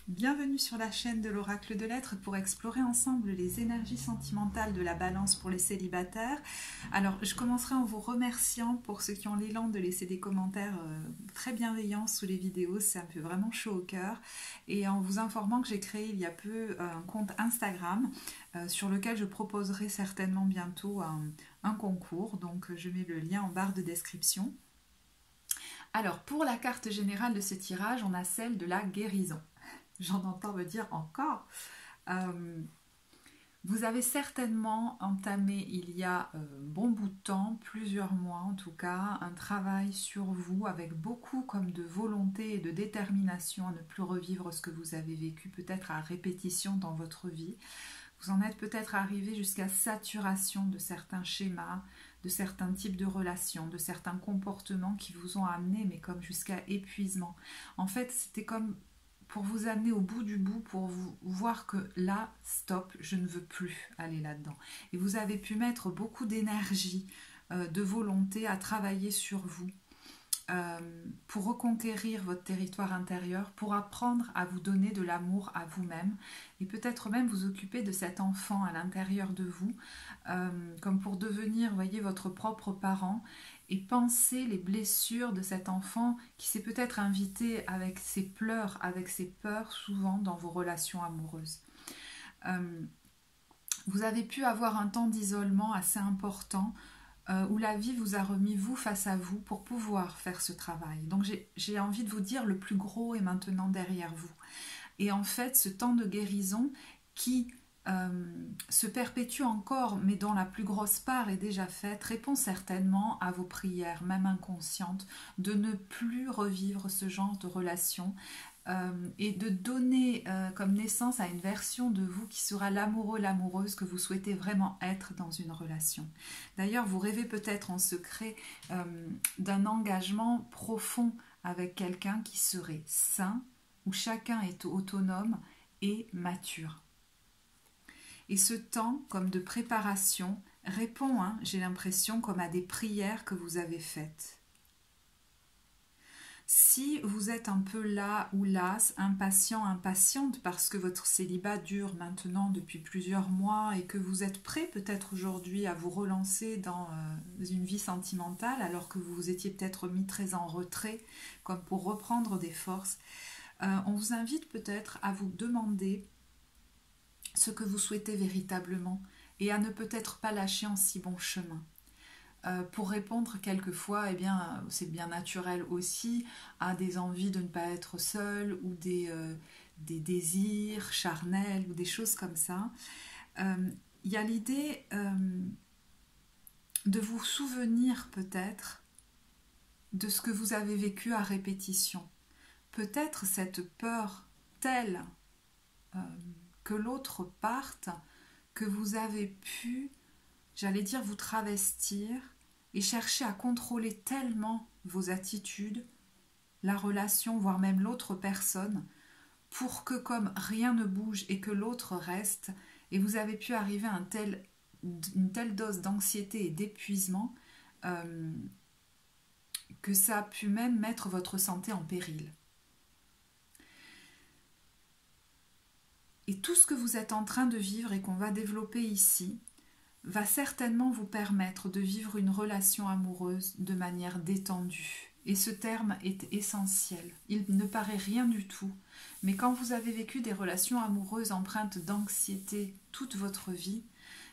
Bienvenue sur la chaîne de l'Oracle de Lettres pour explorer ensemble les énergies sentimentales de la Balance pour les célibataires. Alors, je commencerai en vous remerciant pour ceux qui ont l'élan de laisser des commentaires très bienveillants sous les vidéos, ça me fait vraiment chaud au cœur. Et en vous informant que j'ai créé il y a peu un compte Instagram sur lequel je proposerai certainement bientôt un concours. Donc, je mets le lien en barre de description. Alors, pour la carte générale de ce tirage, on a celle de la guérison. J'en entends me dire encore. Vous avez certainement entamé il y a bon bout de temps, plusieurs mois en tout cas, un travail sur vous avec beaucoup comme de volonté et de détermination à ne plus revivre ce que vous avez vécu peut-être à répétition dans votre vie. Vous en êtes peut-être arrivé jusqu'à saturation de certains schémas, de certains types de relations, de certains comportements qui vous ont amené, mais comme jusqu'à épuisement. En fait, c'était comme pour vous amener au bout du bout, pour vous voir que là, stop, je ne veux plus aller là-dedans. Et vous avez pu mettre beaucoup d'énergie, de volonté à travailler sur vous, pour reconquérir votre territoire intérieur, pour apprendre à vous donner de l'amour à vous-même et peut-être même vous occuper de cet enfant à l'intérieur de vous, comme pour devenir, voyez, votre propre parent et penser les blessures de cet enfant qui s'est peut-être invité avec ses pleurs, avec ses peurs souvent dans vos relations amoureuses. Vous avez pu avoir un temps d'isolement assez important où la vie vous a remis vous face à vous pour pouvoir faire ce travail. Donc j'ai envie de vous dire, le plus gros est maintenant derrière vous. Et en fait, ce temps de guérison qui se perpétue encore, mais dont la plus grosse part est déjà faite, répond certainement à vos prières, même inconscientes, de ne plus revivre ce genre de relation et de donner comme naissance à une version de vous qui sera l'amoureux, l'amoureuse que vous souhaitez vraiment être dans une relation. D'ailleurs, vous rêvez peut-être en secret d'un engagement profond avec quelqu'un qui serait sain, où chacun est autonome et mature. Et ce temps, comme de préparation, répond, j'ai l'impression, comme à des prières que vous avez faites. Si vous êtes un peu là ou las, impatient, impatiente, parce que votre célibat dure maintenant depuis plusieurs mois et que vous êtes prêt peut-être aujourd'hui à vous relancer dans une vie sentimentale alors que vous vous étiez peut-être mis très en retrait, comme pour reprendre des forces, on vous invite peut-être à vous demander ce que vous souhaitez véritablement et à ne peut-être pas lâcher en si bon chemin. Pour répondre quelquefois, eh bien, c'est bien naturel aussi, à des envies de ne pas être seul ou des désirs charnels ou des choses comme ça. Il y a l'idée de vous souvenir peut-être de ce que vous avez vécu à répétition. Peut-être cette peur telle que l'autre parte, que vous avez pu, j'allais dire, vous travestir et chercher à contrôler tellement vos attitudes, la relation, voire même l'autre personne, pour que comme rien ne bouge et que l'autre reste, et vous avez pu arriver à une telle dose d'anxiété et d'épuisement que ça a pu même mettre votre santé en péril. Et tout ce que vous êtes en train de vivre et qu'on va développer ici va certainement vous permettre de vivre une relation amoureuse de manière détendue. Et ce terme est essentiel. Il ne paraît rien du tout, mais quand vous avez vécu des relations amoureuses empreintes d'anxiété toute votre vie,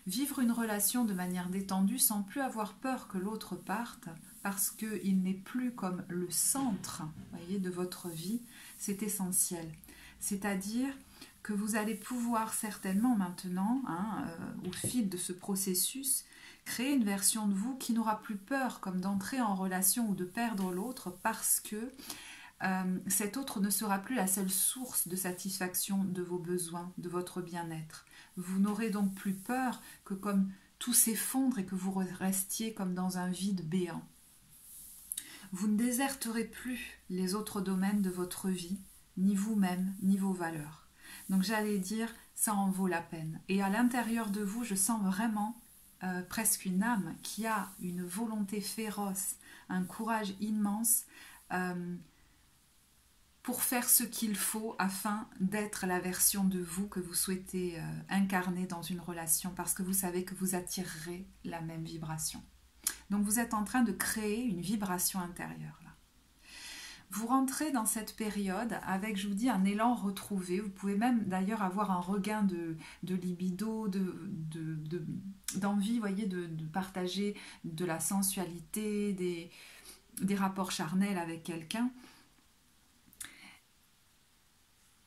vivre une relation de manière détendue sans plus avoir peur que l'autre parte, parce qu'il n'est plus comme le centre, voyez, de votre vie, c'est essentiel. C'est-à-dire que vous allez pouvoir certainement maintenant, au fil de ce processus, créer une version de vous qui n'aura plus peur comme d'entrer en relation ou de perdre l'autre parce que cet autre ne sera plus la seule source de satisfaction de vos besoins, de votre bien-être. Vous n'aurez donc plus peur que comme tout s'effondre et que vous restiez comme dans un vide béant. Vous ne déserterez plus les autres domaines de votre vie, ni vous-même, ni vos valeurs. Donc j'allais dire, ça en vaut la peine. Et à l'intérieur de vous, je sens vraiment presque une âme qui a une volonté féroce, un courage immense pour faire ce qu'il faut afin d'être la version de vous que vous souhaitez incarner dans une relation, parce que vous savez que vous attirerez la même vibration. Donc vous êtes en train de créer une vibration intérieure là. Vous rentrez dans cette période avec, je vous dis, un élan retrouvé. Vous pouvez même d'ailleurs avoir un regain de libido, d'envie, voyez, de partager de la sensualité, des rapports charnels avec quelqu'un.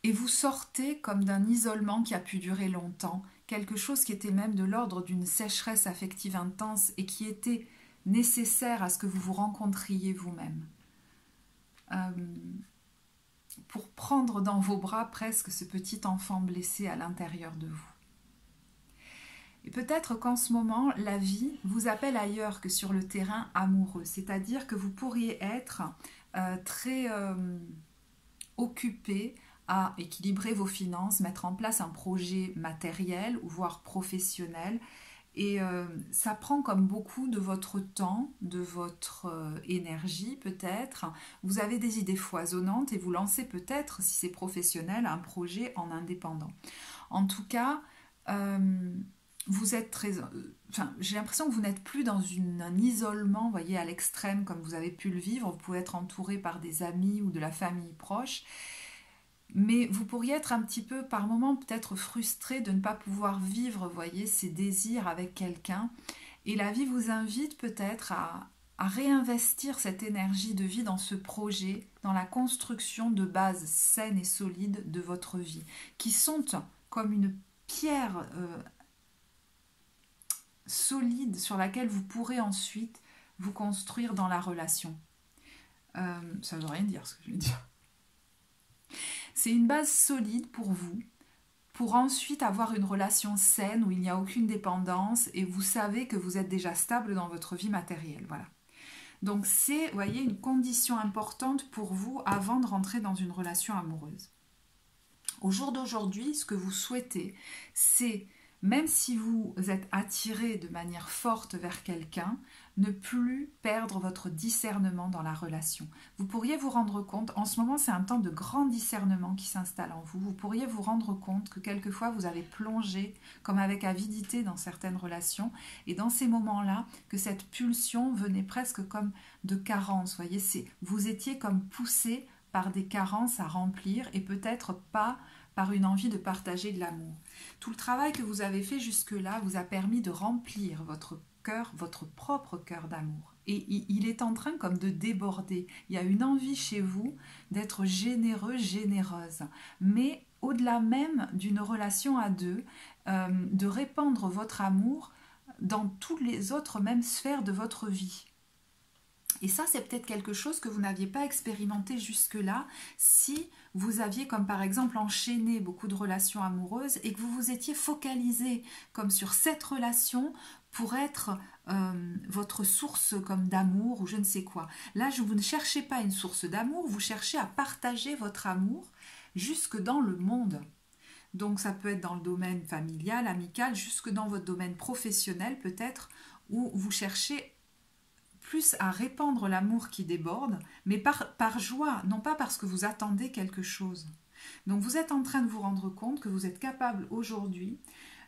Et vous sortez comme d'un isolement qui a pu durer longtemps, quelque chose qui était même de l'ordre d'une sécheresse affective intense et qui était nécessaire à ce que vous vous rencontriez vous-même. Pour prendre dans vos bras presque ce petit enfant blessé à l'intérieur de vous. Et peut-être qu'en ce moment, la vie vous appelle ailleurs que sur le terrain amoureux, c'est-à-dire que vous pourriez être très occupé à équilibrer vos finances, mettre en place un projet matériel ou voire professionnel. Et ça prend comme beaucoup de votre temps, de votre énergie peut-être. Vous avez des idées foisonnantes et vous lancez peut-être, si c'est professionnel, un projet en indépendant. En tout cas, vous êtes très... j'ai l'impression que vous n'êtes plus dans un isolement, voyez, à l'extrême comme vous avez pu le vivre. Vous pouvez être entouré par des amis ou de la famille proche. Mais vous pourriez être un petit peu, par moments, peut-être frustré de ne pas pouvoir vivre, voyez, ces désirs avec quelqu'un. Et la vie vous invite peut-être à réinvestir cette énergie de vie dans ce projet, dans la construction de bases saines et solides de votre vie, qui sont comme une pierre solide sur laquelle vous pourrez ensuite vous construire dans la relation. Ça ne veut rien dire ce que je vais dire. C'est une base solide pour vous, pour ensuite avoir une relation saine où il n'y a aucune dépendance et vous savez que vous êtes déjà stable dans votre vie matérielle. Voilà. Donc c'est, vous voyez, une condition importante pour vous avant de rentrer dans une relation amoureuse. Au jour d'aujourd'hui, ce que vous souhaitez, c'est, même si vous êtes attiré de manière forte vers quelqu'un, ne plus perdre votre discernement dans la relation. Vous pourriez vous rendre compte, en ce moment c'est un temps de grand discernement qui s'installe en vous, vous pourriez vous rendre compte que quelquefois vous avez plongé comme avec avidité dans certaines relations et dans ces moments-là que cette pulsion venait presque comme de carence, voyez, vous étiez comme poussé par des carences à remplir et peut-être pas par une envie de partager de l'amour. Tout le travail que vous avez fait jusque-là vous a permis de remplir votre cœur, votre propre cœur d'amour. Et il est en train comme de déborder. Il y a une envie chez vous d'être généreux, généreuse. Mais au-delà même d'une relation à deux, de répandre votre amour dans toutes les autres mêmes sphères de votre vie. Et ça, c'est peut-être quelque chose que vous n'aviez pas expérimenté jusque-là si vous aviez, comme par exemple, enchaîné beaucoup de relations amoureuses et que vous vous étiez focalisé comme sur cette relation pour être votre source comme d'amour ou je ne sais quoi. Là, vous ne cherchez pas une source d'amour, vous cherchez à partager votre amour jusque dans le monde. Donc ça peut être dans le domaine familial, amical, jusque dans votre domaine professionnel peut-être, où vous cherchez plus à répandre l'amour qui déborde, mais par joie, non pas parce que vous attendez quelque chose. Donc vous êtes en train de vous rendre compte que vous êtes capable aujourd'hui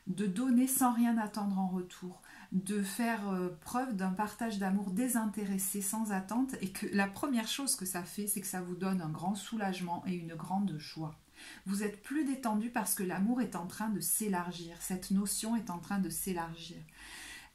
de donner sans rien attendre en retour, de faire preuve d'un partage d'amour désintéressé, sans attente, et que la première chose que ça fait, c'est que ça vous donne un grand soulagement et une grande joie. Vous êtes plus détendu parce que l'amour est en train de s'élargir, cette notion est en train de s'élargir.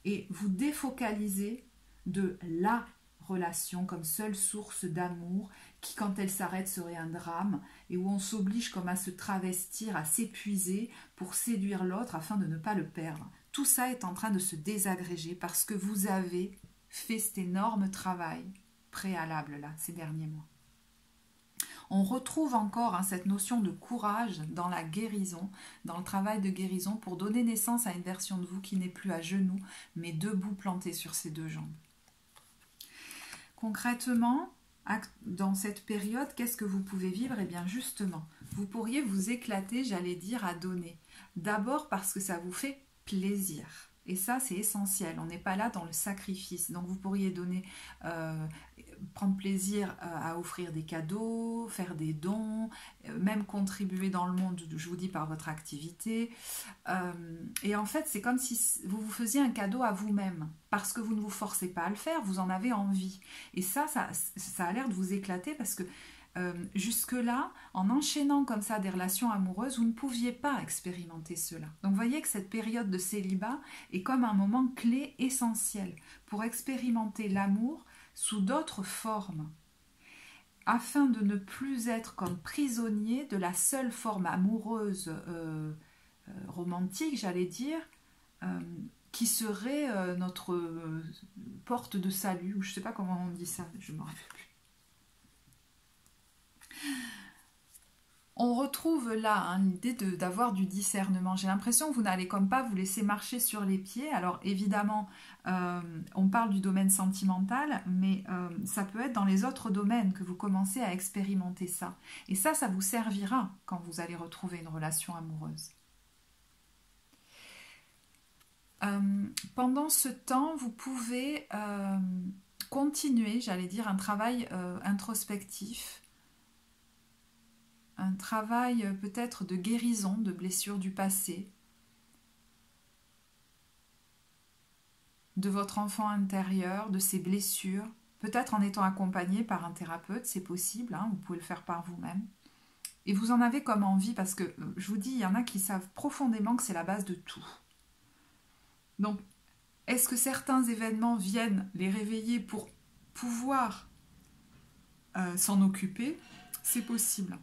Et vous défocalisez de la relation comme seule source d'amour qui, quand elle s'arrête, serait un drame et où on s'oblige comme à se travestir, à s'épuiser pour séduire l'autre afin de ne pas le perdre. Tout ça est en train de se désagréger parce que vous avez fait cet énorme travail préalable là, ces derniers mois. On retrouve encore cette notion de courage dans la guérison, dans le travail de guérison pour donner naissance à une version de vous qui n'est plus à genoux mais debout plantée sur ses deux jambes. Concrètement, dans cette période, qu'est-ce que vous pouvez vivre? Eh bien justement, vous pourriez vous éclater, j'allais dire, à donner. D'abord parce que ça vous fait plaisir. Et ça, c'est essentiel. On n'est pas là dans le sacrifice. Donc vous pourriez donner prendre plaisir à offrir des cadeaux, faire des dons, même contribuer dans le monde, je vous dis, par votre activité. Et en fait, c'est comme si vous vous faisiez un cadeau à vous-même, parce que vous ne vous forcez pas à le faire, vous en avez envie. Et ça a l'air de vous éclater parce que jusque-là, en enchaînant comme ça des relations amoureuses, vous ne pouviez pas expérimenter cela. Donc vous voyez que cette période de célibat est comme un moment clé essentiel pour expérimenter l'amour sous d'autres formes, afin de ne plus être comme prisonnier de la seule forme amoureuse romantique, j'allais dire, qui serait notre porte de salut, ou je ne sais pas comment on dit ça, je ne me rappelle plus. On retrouve là l'idée d'avoir du discernement. J'ai l'impression que vous n'allez comme pas vous laisser marcher sur les pieds. Alors évidemment, on parle du domaine sentimental, mais ça peut être dans les autres domaines que vous commencez à expérimenter ça. Et ça vous servira quand vous allez retrouver une relation amoureuse. Pendant ce temps, vous pouvez continuer, j'allais dire, un travail introspectif, un travail peut-être de guérison de blessures du passé, de votre enfant intérieur, de ses blessures, peut-être en étant accompagné par un thérapeute, c'est possible, hein, vous pouvez le faire par vous-même. Et vous en avez comme envie, parce que je vous dis, il y en a qui savent profondément que c'est la base de tout. Donc, est-ce que certains événements viennent les réveiller pour pouvoir s'en occuper? C'est possible.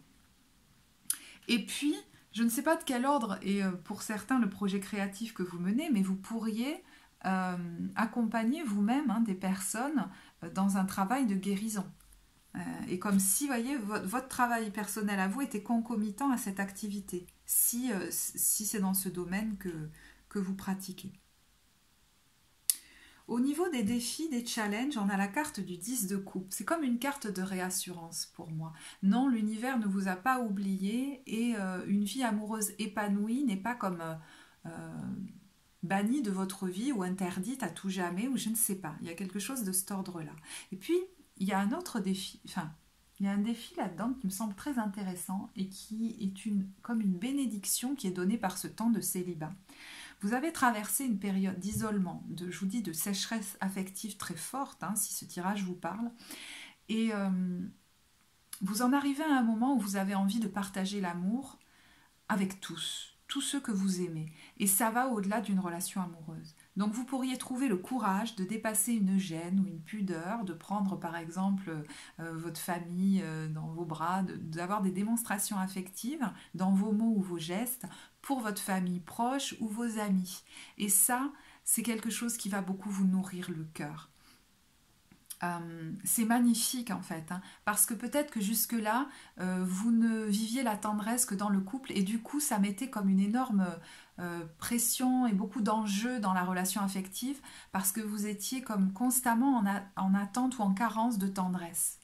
Et puis, je ne sais pas de quel ordre est pour certains le projet créatif que vous menez, mais vous pourriez accompagner vous-même des personnes dans un travail de guérison. Et comme si, voyez, votre travail personnel à vous était concomitant à cette activité, si c'est dans ce domaine que vous pratiquez. Au niveau des défis, des challenges, on a la carte du 10 de coupe. C'est comme une carte de réassurance pour moi. Non, l'univers ne vous a pas oublié et une vie amoureuse épanouie n'est pas comme bannie de votre vie ou interdite à tout jamais ou je ne sais pas. Il y a quelque chose de cet ordre-là. Et puis, il y a un autre défi, il y a un défi là-dedans qui me semble très intéressant et qui est comme une bénédiction qui est donnée par ce temps de célibat. Vous avez traversé une période d'isolement, je vous dis, de sécheresse affective très forte, si ce tirage vous parle. Et vous en arrivez à un moment où vous avez envie de partager l'amour avec tous ceux que vous aimez. Et ça va au-delà d'une relation amoureuse. Donc vous pourriez trouver le courage de dépasser une gêne ou une pudeur, de prendre par exemple votre famille dans vos bras, d'avoir des démonstrations affectives dans vos mots ou vos gestes pour votre famille proche ou vos amis. Et ça, c'est quelque chose qui va beaucoup vous nourrir le cœur. C'est magnifique en fait, parce que peut-être que jusque-là, vous ne viviez la tendresse que dans le couple et du coup, ça mettait comme une énorme pression et beaucoup d'enjeux dans la relation affective parce que vous étiez comme constamment en attente ou en carence de tendresse.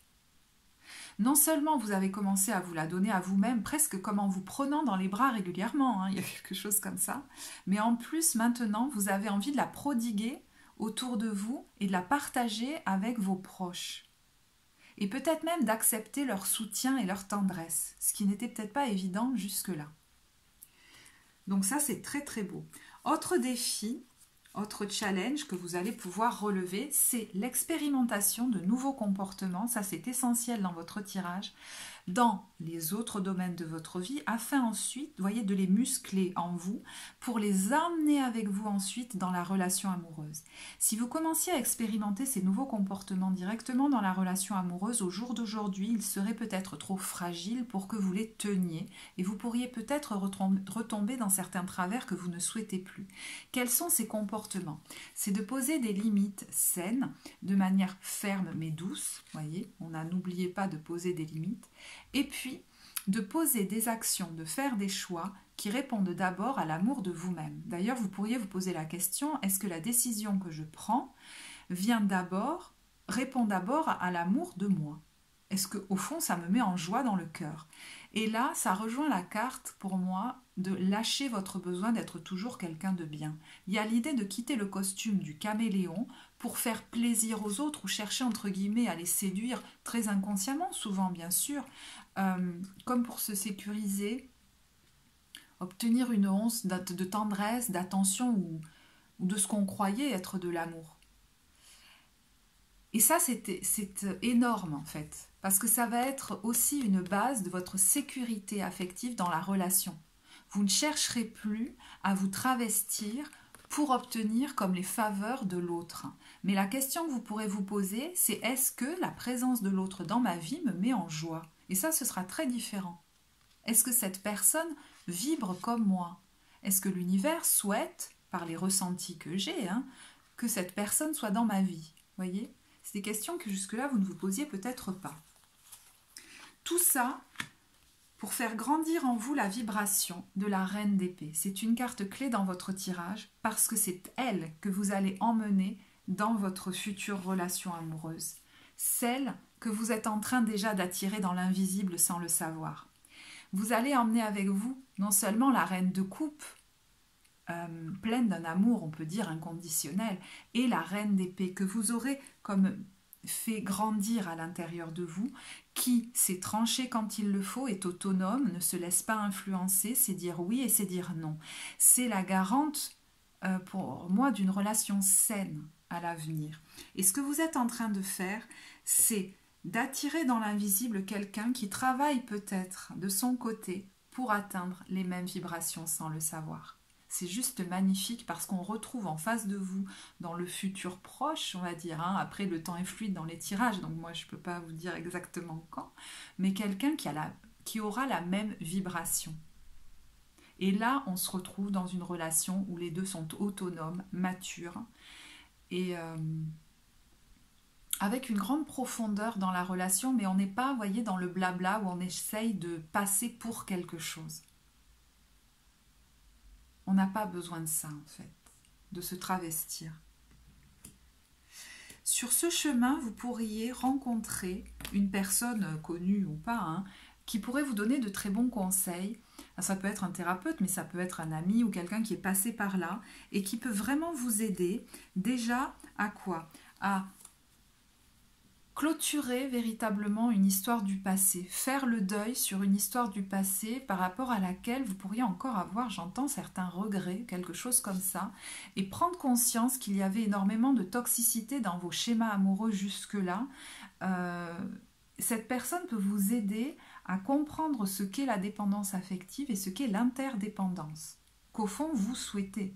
Non seulement vous avez commencé à vous la donner à vous-même, presque comme en vous prenant dans les bras régulièrement, il y a quelque chose comme ça, mais en plus maintenant, vous avez envie de la prodiguer autour de vous et de la partager avec vos proches. Et peut-être même d'accepter leur soutien et leur tendresse, ce qui n'était peut-être pas évident jusque-là. Donc ça, c'est très très beau. Autre défi, autre challenge que vous allez pouvoir relever, c'est l'expérimentation de nouveaux comportements. Ça, c'est essentiel dans votre tirage, dans les autres domaines de votre vie, afin ensuite, vous voyez, de les muscler en vous pour les emmener avec vous ensuite dans la relation amoureuse. Si vous commenciez à expérimenter ces nouveaux comportements directement dans la relation amoureuse au jour d'aujourd'hui, ils seraient peut-être trop fragiles pour que vous les teniez et vous pourriez peut-être retomber dans certains travers que vous ne souhaitez plus. Quels sont ces comportements? C'est de poser des limites saines, de manière ferme mais douce, voyez, n'oubliez pas de poser des limites. Et puis, de poser des actions, de faire des choix qui répondent d'abord à l'amour de vous-même. D'ailleurs, vous pourriez vous poser la question, est-ce que la décision que je prends répond d'abord à l'amour de moi? Est-ce qu'au fond, ça me met en joie dans le cœur? Et là, ça rejoint la carte, pour moi, de lâcher votre besoin d'être toujours quelqu'un de bien. Il y a l'idée de quitter le costume du caméléon pour faire plaisir aux autres ou chercher entre guillemets à les séduire, très inconsciemment souvent bien sûr, comme pour se sécuriser, obtenir une once de tendresse, d'attention ou de ce qu'on croyait être de l'amour. Et ça, c'est énorme en fait, parce que ça va être aussi une base de votre sécurité affective dans la relation. Vous ne chercherez plus à vous travestir pour obtenir comme les faveurs de l'autre. Mais la question que vous pourrez vous poser, c'est est-ce que la présence de l'autre dans ma vie me met en joie? Et ça, ce sera très différent. Est-ce que cette personne vibre comme moi? Est-ce que l'univers souhaite, par les ressentis que j'ai, que cette personne soit dans ma vie? Voyez? C'est des questions que jusque-là, vous ne vous posiez peut-être pas. Tout ça pour faire grandir en vous la vibration de la reine d'épée. C'est une carte clé dans votre tirage parce que c'est elle que vous allez emmener dans votre future relation amoureuse. Celle que vous êtes en train déjà d'attirer dans l'invisible sans le savoir. Vous allez emmener avec vous non seulement la reine de coupe, pleine d'un amour, on peut dire, inconditionnel, et la reine d'épée que vous aurez comme fait grandir à l'intérieur de vous, qui sait trancher quand il le faut, est autonome, ne se laisse pas influencer, c'est dire oui et c'est dire non. C'est la garante pour moi d'une relation saine à l'avenir. Et ce que vous êtes en train de faire, c'est d'attirer dans l'invisible quelqu'un qui travaille peut-être de son côté pour atteindre les mêmes vibrations sans le savoir. C'est juste magnifique parce qu'on retrouve en face de vous, dans le futur proche, on va dire, après le temps est fluide dans les tirages, donc moi je ne peux pas vous dire exactement quand, mais quelqu'un qui aura la même vibration. Et là, on se retrouve dans une relation où les deux sont autonomes, matures, et avec une grande profondeur dans la relation, mais on n'est pas, vous voyez, dans le blabla où on essaye de passer pour quelque chose. On n'a pas besoin de ça, en fait, de se travestir. Sur ce chemin, vous pourriez rencontrer une personne connue ou pas, qui pourrait vous donner de très bons conseils. Ça peut être un thérapeute, mais ça peut être un ami ou quelqu'un qui est passé par là et qui peut vraiment vous aider déjà à quoi? À clôturer véritablement une histoire du passé, faire le deuil sur une histoire du passé par rapport à laquelle vous pourriez encore avoir, j'entends, certains regrets, quelque chose comme ça, et prendre conscience qu'il y avait énormément de toxicité dans vos schémas amoureux jusque-là. Cette personne peut vous aider à comprendre ce qu'est la dépendance affective et ce qu'est l'interdépendance, qu'au fond vous souhaitez.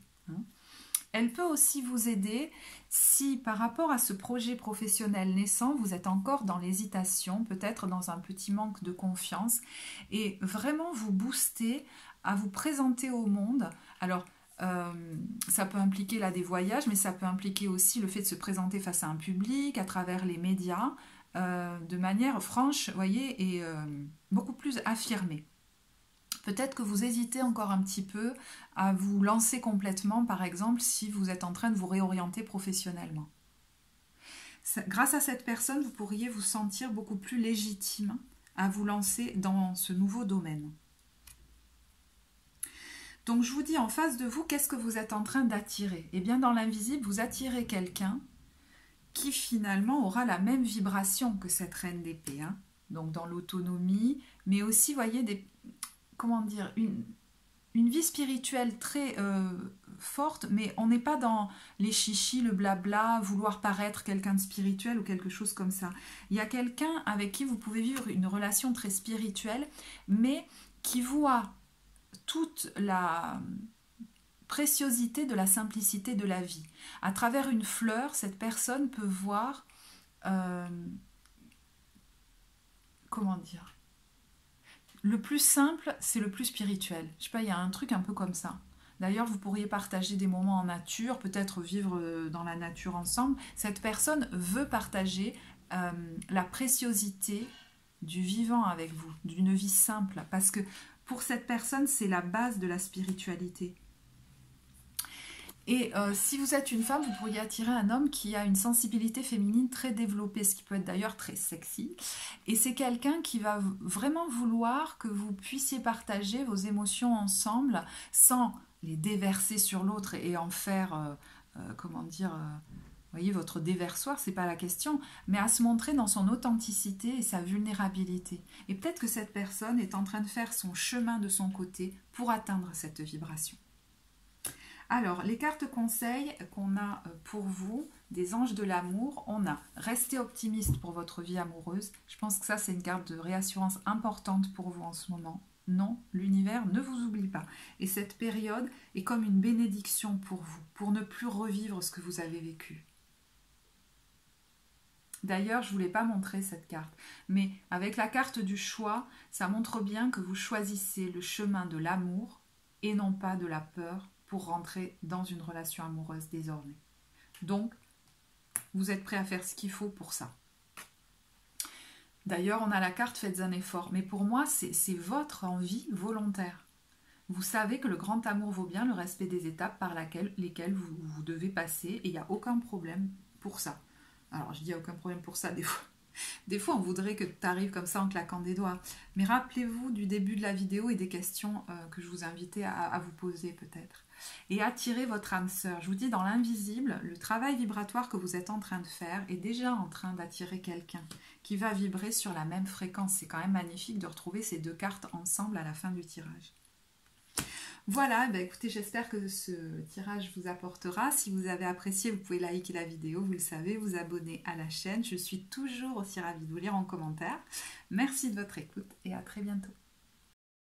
Elle peut aussi vous aider si par rapport à ce projet professionnel naissant, vous êtes encore dans l'hésitation, peut-être dans un petit manque de confiance, et vraiment vous booster à vous présenter au monde. Alors, ça peut impliquer là des voyages, mais ça peut impliquer aussi le fait de se présenter face à un public, à travers les médias, de manière franche, voyez, et beaucoup plus affirmée. Peut-être que vous hésitez encore un petit peu à vous lancer complètement, par exemple, si vous êtes en train de vous réorienter professionnellement. Grâce à cette personne, vous pourriez vous sentir beaucoup plus légitime à vous lancer dans ce nouveau domaine. Donc je vous dis en face de vous, qu'est-ce que vous êtes en train d'attirer? Eh bien dans l'invisible, vous attirez quelqu'un qui finalement aura la même vibration que cette reine d'épée. Donc dans l'autonomie, mais aussi, voyez, comment dire, une vie spirituelle très forte, mais on n'est pas dans les chichis, le blabla, vouloir paraître quelqu'un de spirituel ou quelque chose comme ça. Il y a quelqu'un avec qui vous pouvez vivre une relation très spirituelle, mais qui voit toute la préciosité de la simplicité de la vie. À travers une fleur, cette personne peut voir, comment dire, le plus simple, c'est le plus spirituel. Je sais pas, il y a un truc un peu comme ça. D'ailleurs, vous pourriez partager des moments en nature, peut-être vivre dans la nature ensemble. Cette personne veut partager la préciosité du vivant avec vous, d'une vie simple. Parce que pour cette personne, c'est la base de la spiritualité. Et si vous êtes une femme, vous pourriez attirer un homme qui a une sensibilité féminine très développée, ce qui peut être d'ailleurs très sexy. Et c'est quelqu'un qui va vraiment vouloir que vous puissiez partager vos émotions ensemble sans les déverser sur l'autre et en faire, comment dire, voyez, votre déversoir, c'est pas la question, mais à se montrer dans son authenticité et sa vulnérabilité. Et peut-être que cette personne est en train de faire son chemin de son côté pour atteindre cette vibration. Alors, les cartes conseils qu'on a pour vous, des anges de l'amour, on a « Restez optimiste pour votre vie amoureuse ». Je pense que ça, c'est une carte de réassurance importante pour vous en ce moment. Non, l'univers ne vous oublie pas. Et cette période est comme une bénédiction pour vous, pour ne plus revivre ce que vous avez vécu. D'ailleurs, je ne voulais pas montrer cette carte, mais avec la carte du choix, ça montre bien que vous choisissez le chemin de l'amour et non pas de la peur pour rentrer dans une relation amoureuse désormais. Donc, vous êtes prêt à faire ce qu'il faut pour ça. D'ailleurs, on a la carte « Faites un effort », mais pour moi, c'est votre envie volontaire. Vous savez que le grand amour vaut bien le respect des étapes par lesquelles vous devez passer et il n'y a aucun problème pour ça. Alors, je dis aucun problème pour ça, des fois on voudrait que tu arrives comme ça en claquant des doigts. Mais rappelez-vous du début de la vidéo et des questions que je vous invitais à vous poser peut-être. Et attirez votre âme sœur. Je vous dis, dans l'invisible, le travail vibratoire que vous êtes en train de faire est déjà en train d'attirer quelqu'un qui va vibrer sur la même fréquence. C'est quand même magnifique de retrouver ces deux cartes ensemble à la fin du tirage. Voilà, bah écoutez, j'espère que ce tirage vous apportera. Si vous avez apprécié, vous pouvez liker la vidéo, vous le savez, vous abonner à la chaîne. Je suis toujours aussi ravie de vous lire en commentaire. Merci de votre écoute et à très bientôt.